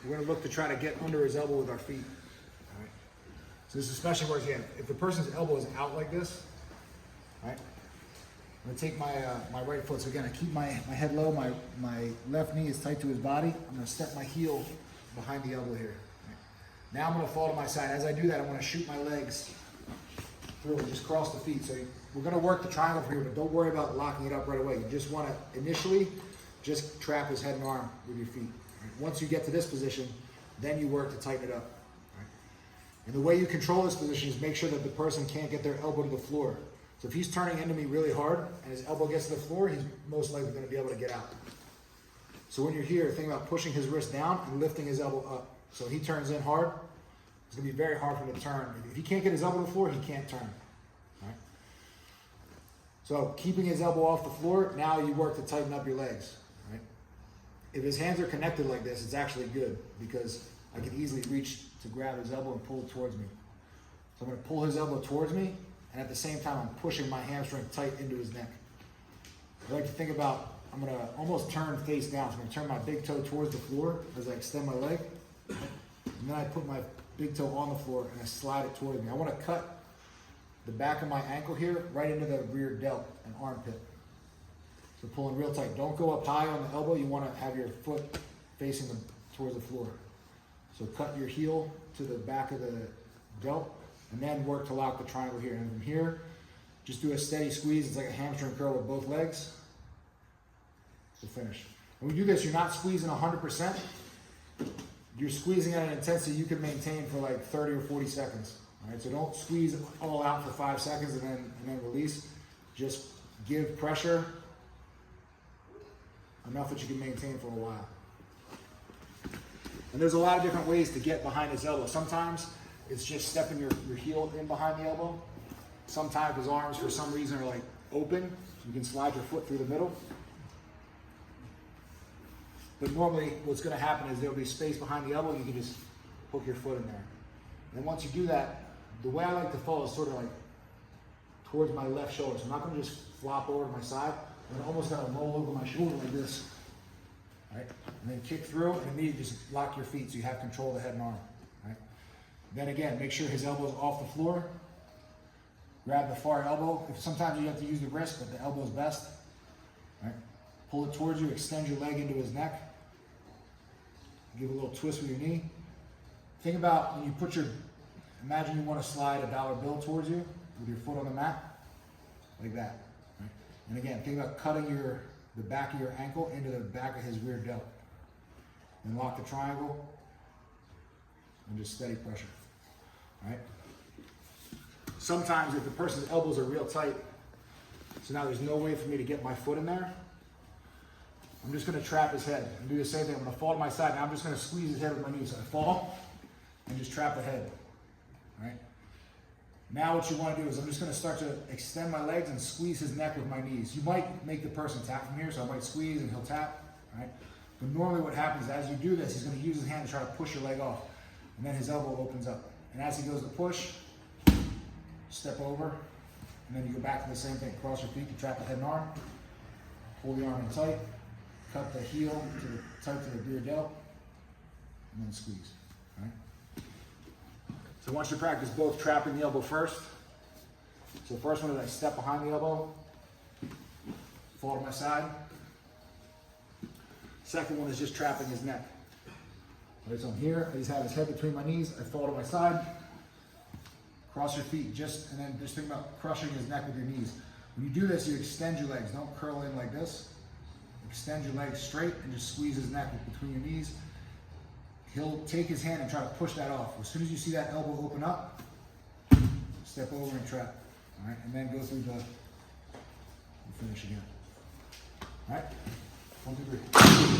we're gonna look to try to get under his elbow with our feet. All right. So this especially works again. If the person's elbow is out like this, all right, I'm gonna take my right foot. So again, I keep my head low, my left knee is tight to his body. I'm gonna step my heel behind the elbow here. Right. Now I'm gonna fall to my side. As I do that, I'm gonna shoot my legs through and just cross the feet. So we're gonna work the triangle for here, but don't worry about locking it up right away. You just wanna initially just trap his head and arm with your feet. Right. Once you get to this position, then you work to tighten it up. Right. And the way you control this position is make sure that the person can't get their elbow to the floor. So if he's turning into me really hard and his elbow gets to the floor, he's most likely gonna be able to get out. So when you're here, think about pushing his wrist down and lifting his elbow up. So he turns in hard, it's gonna be very hard for him to turn. If he can't get his elbow to the floor, he can't turn. Right? So keeping his elbow off the floor, now you work to tighten up your legs. Right? If his hands are connected like this, it's actually good because I can easily reach to grab his elbow and pull it towards me. So I'm gonna pull his elbow towards me, and at the same time, I'm pushing my hamstring tight into his neck. I like to think about, I'm gonna almost turn face down. So I'm gonna turn my big toe towards the floor as I extend my leg. And then I put my big toe on the floor and I slide it towards me. I wanna cut the back of my ankle here right into the rear delt and armpit. So pulling real tight. Don't go up high on the elbow. You wanna have your foot facing towards the floor. So cut your heel to the back of the delt and then work to lock the triangle here. And from here, just do a steady squeeze. It's like a hamstring curl with both legs to finish. When we do this, you're not squeezing 100%. You're squeezing at an intensity you can maintain for like 30 or 40 seconds. All right, so don't squeeze all out for 5 seconds and then release. Just give pressure enough that you can maintain for a while. And there's a lot of different ways to get behind his elbow. Sometimes it's just stepping your heel in behind the elbow. Sometimes his arms, for some reason, are like open. So you can slide your foot through the middle. But normally what's gonna happen is there'll be space behind the elbow and you can just hook your foot in there. And once you do that, the way I like to fall is sort of like towards my left shoulder. So I'm not gonna just flop over to my side. I'm almost gonna roll over my shoulder like this. Right? And then kick through and immediately just lock your feet so you have control of the head and arm. Right? Then again, make sure his elbow is off the floor. Grab the far elbow. Sometimes you have to use the wrist, but the elbow is best. Right? Pull it towards you, extend your leg into his neck. Give a little twist with your knee. Think about when you put imagine you want to slide a dollar bill towards you with your foot on the mat, like that. Right? And again, think about cutting the back of your ankle into the back of his rear delt. And lock the triangle and just steady pressure. All right? Sometimes if the person's elbows are real tight, so now there's no way for me to get my foot in there, I'm just gonna trap his head and do the same thing. I'm gonna fall to my side. Now I'm just gonna squeeze his head with my knees. So I fall and just trap the head, all right? Now what you wanna do is I'm just gonna start to extend my legs and squeeze his neck with my knees. You might make the person tap from here, so I might squeeze and he'll tap, all right? But normally what happens is as you do this, he's gonna use his hand to try to push your leg off, and then his elbow opens up. And as he goes to push, step over, and then you go back to the same thing. Cross your feet to trap the head and arm, pull the arm in tight, cut the heel tight to the rear delt, and then squeeze. All right? So I want you to practice both trapping the elbow first. So the first one is I step behind the elbow, fall to my side. Second one is just trapping his neck. All right, so I'm here, I just have his head between my knees, I fall to my side, cross your feet, and then just think about crushing his neck with your knees. When you do this, you extend your legs, don't curl in like this. Extend your legs straight and just squeeze his neck between your knees. He'll take his hand and try to push that off. As soon as you see that elbow open up, step over and trap. All right, and then go through the finish again. All right, 1, 2, 3.